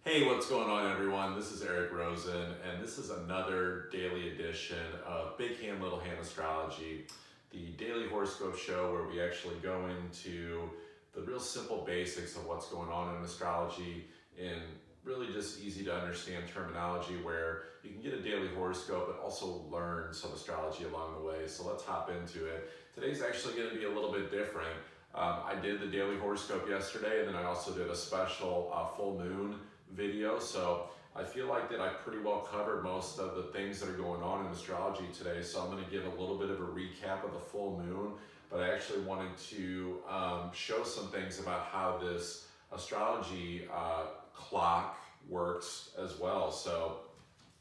Hey, what's going on, everyone? This is Eric Rosen, and this is another daily edition of Big Hand, Little Hand Astrology, the daily horoscope show where we actually go into the real simple basics of what's going on in astrology in really just easy to understand terminology where you can get a daily horoscope but also learn some astrology along the way. So let's hop into it. Today's actually going to be a little bit different. I did the daily horoscope yesterday, and then I also did a special full moon video. So I feel like that I pretty well covered most of the things that are going on in astrology today. So I'm going to give a little bit of a recap of the full moon, but I actually wanted to show some things about how this astrology clock works as well. So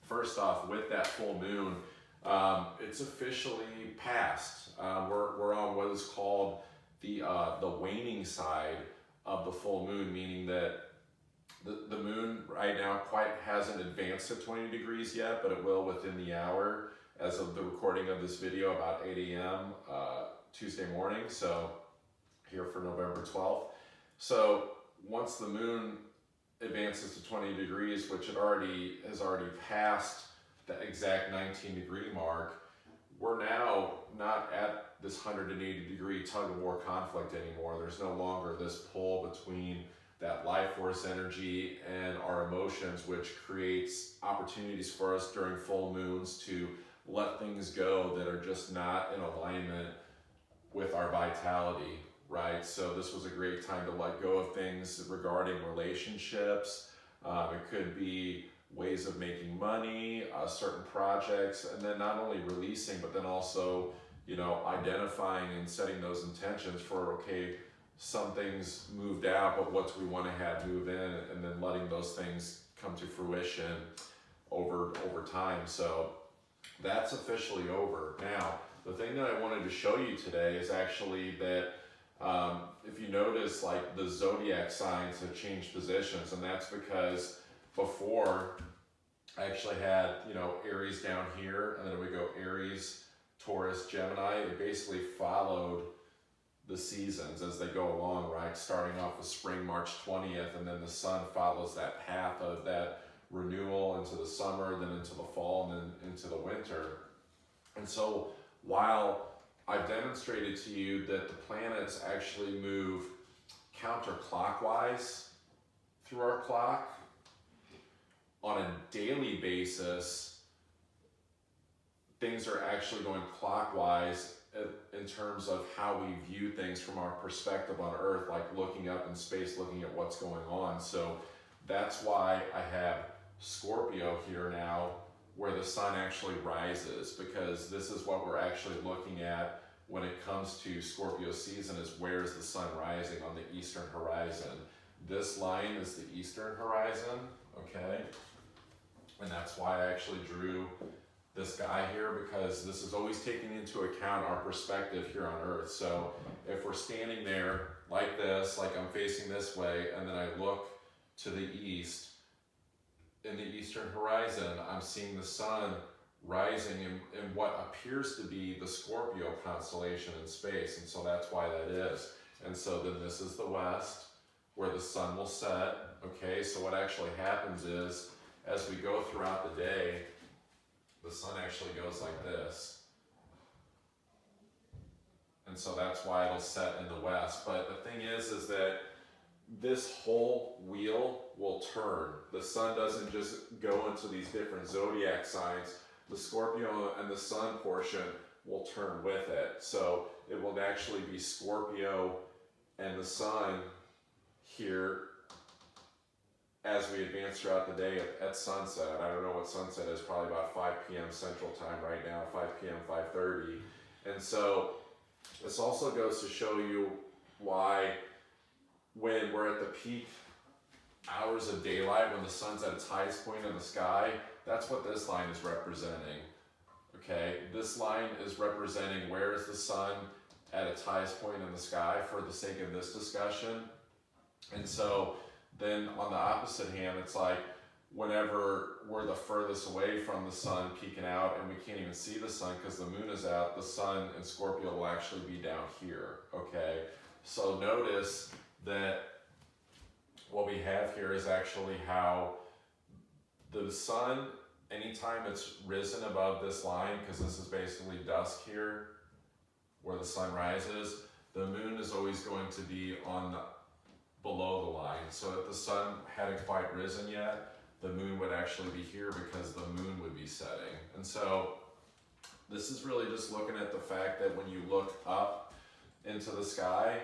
first off, with that full moon, it's officially passed. We're on what is called the waning side of the full moon, meaning that the moon right now quite hasn't advanced to 20 degrees yet, but it will within the hour as of the recording of this video, about 8 a.m. Tuesday morning, so here for November 12th. So once the moon advances to 20 degrees, which it has already passed the exact 19-degree mark, we're now not at this 180-degree tug-of-war conflict anymore. There's no longer this pull between that life force energy and our emotions, which creates opportunities for us during full moons to let things go that are just not in alignment with our vitality, right? So this was a great time to let go of things regarding relationships. It could be ways of making money, certain projects, and then not only releasing, but then also, identifying and setting those intentions for, okay, some things moved out, but what do we want to have move in, and then letting those things come to fruition over time. So that's officially over. Now, the thing that I wanted to show you today is actually that if you notice, like, the zodiac signs have changed positions, and that's because before I actually had, Aries down here, and then we go Aries, Taurus, Gemini. It basically followed the seasons as they go along, right? Starting off with spring, March 20th, and then the sun follows that path of that renewal into the summer, then into the fall, and then into the winter. And so while I've demonstrated to you that the planets actually move counterclockwise through our clock, on a daily basis, things are actually going clockwise in terms of how we view things from our perspective on Earth, like looking up in space, looking at what's going on. So that's why I have Scorpio here now, where the sun actually rises, because this is what we're actually looking at when it comes to Scorpio season, is where is the sun rising on the eastern horizon. This line is the eastern horizon, okay? And that's why I actually drew this guy here, because this is always taking into account our perspective here on Earth. So if we're standing there like this, like I'm facing this way, and then I look to the east, in the eastern horizon, I'm seeing the sun rising in what appears to be the Scorpio constellation in space, and so that's why that is. And so then this is the west, where the sun will set, okay? So what actually happens is, as we go throughout the day, the sun actually goes like this. And so that's why it'll set in the west. But the thing is that this whole wheel will turn. The sun doesn't just go into these different zodiac signs. The Scorpio and the sun portion will turn with it. So it will actually be Scorpio and the sun here as we advance throughout the day at sunset. I don't know what sunset is, probably about 5 p.m. Central Time right now, 5 p.m., 5:30. And so this also goes to show you why when we're at the peak hours of daylight, when the sun's at its highest point in the sky, that's what this line is representing, okay? This line is representing where is the sun at its highest point in the sky for the sake of this discussion. And so then on the opposite hand, it's like whenever we're the furthest away from the sun peeking out and we can't even see the sun because the moon is out, the sun in Scorpio will actually be down here, okay? So notice that what we have here is actually how the sun, anytime it's risen above this line, because this is basically dusk here, where the sun rises, the moon is always going to be on the, below the line. So if the sun hadn't quite risen yet, the moon would actually be here because the moon would be setting. And so this is really just looking at the fact that when you look up into the sky,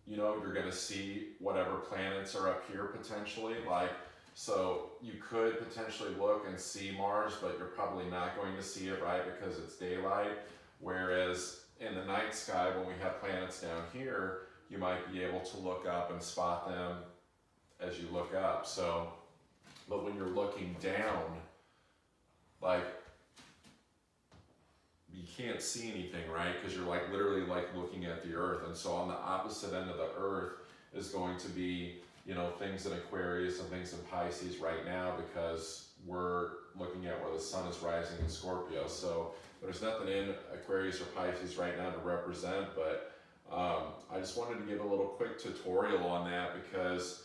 you know, you're gonna see whatever planets are up here potentially. Like, so you could potentially look and see Mars, but you're probably not going to see it, right? Because it's daylight. Whereas in the night sky, when we have planets down here, you might be able to look up and spot them as you look up. So, but when you're looking down, like, you can't see anything, right? Because you're like literally like looking at the earth. And so on the opposite end of the earth is going to be, you know, things in Aquarius and things in Pisces right now, because we're looking at where the sun is rising in Scorpio. So there's nothing in Aquarius or Pisces right now to represent, but I just wanted to give a little quick tutorial on that, because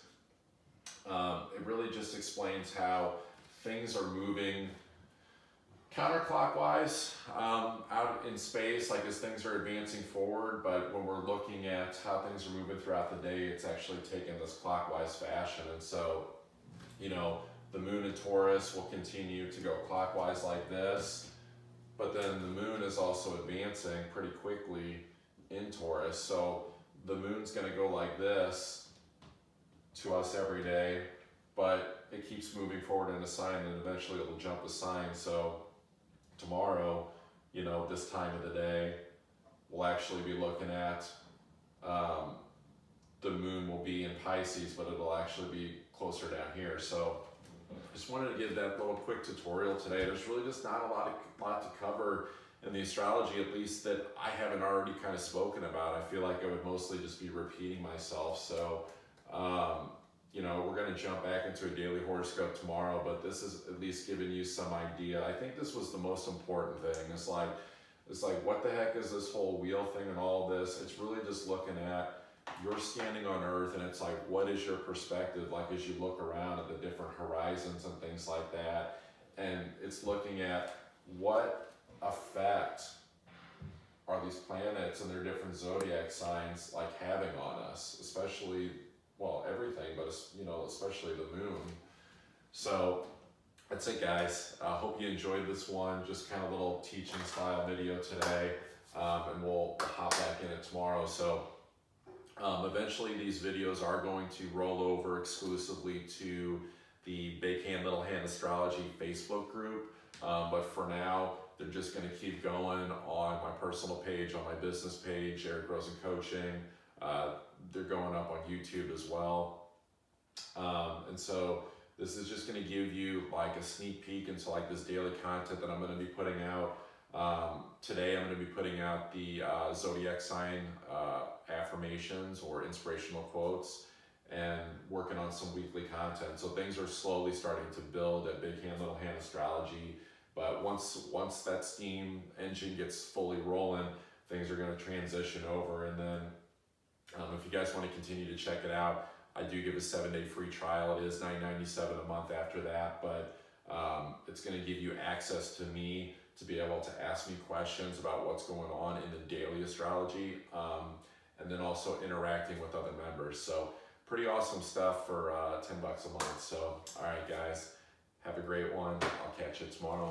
it really just explains how things are moving counterclockwise out in space, like as things are advancing forward, but when we're looking at how things are moving throughout the day, it's actually taking this clockwise fashion. And so, you know, the moon in Taurus will continue to go clockwise like this, but then the moon is also advancing pretty quickly in Taurus. So the moon's gonna go like this to us every day, but it keeps moving forward in a sign, and eventually it'll jump a sign. So tomorrow, you know, this time of the day, we'll actually be looking at, the moon will be in Pisces, but it'll actually be closer down here. So just wanted to give that little quick tutorial today. There's really just not a lot to cover in the astrology, at least that I haven't already kind of spoken about. I feel like I would mostly just be repeating myself. So, you know, we're going to jump back into a daily horoscope tomorrow, but this is at least giving you some idea. I think this was the most important thing. It's like, what the heck is this whole wheel thing and all this? It's really just looking at, you're standing on Earth, and it's like, what is your perspective? Like, as you look around at the different horizons and things like that, and it's looking at what effect are these planets and their different zodiac signs like having on us, especially, well, everything, but you know, especially the moon. So that's it, guys. I hope you enjoyed this one, just kind of little teaching style video today, and we'll hop back in it tomorrow. So eventually these videos are going to roll over exclusively to the Big Hand Little Hand Astrology Facebook group, but for now they're just going to keep going on my personal page, on my business page, Eric Rosen Coaching. They're going up on YouTube as well, and so this is just going to give you like a sneak peek into like this daily content that I'm going to be putting out. Today I'm going to be putting out the zodiac sign affirmations or inspirational quotes, and working on some weekly content. So things are slowly starting to build at Big Hand Little Hand Astrology, but once that steam engine gets fully rolling, things are going to transition over. And then if you guys want to continue to check it out, I do give a 7-day free trial. It is $9.97 a month after that, but it's going to give you access to me to be able to ask me questions about what's going on in the daily astrology, and then also interacting with other members. So pretty awesome stuff for $10 a month. So all right, guys, have a great one. I'll catch you tomorrow.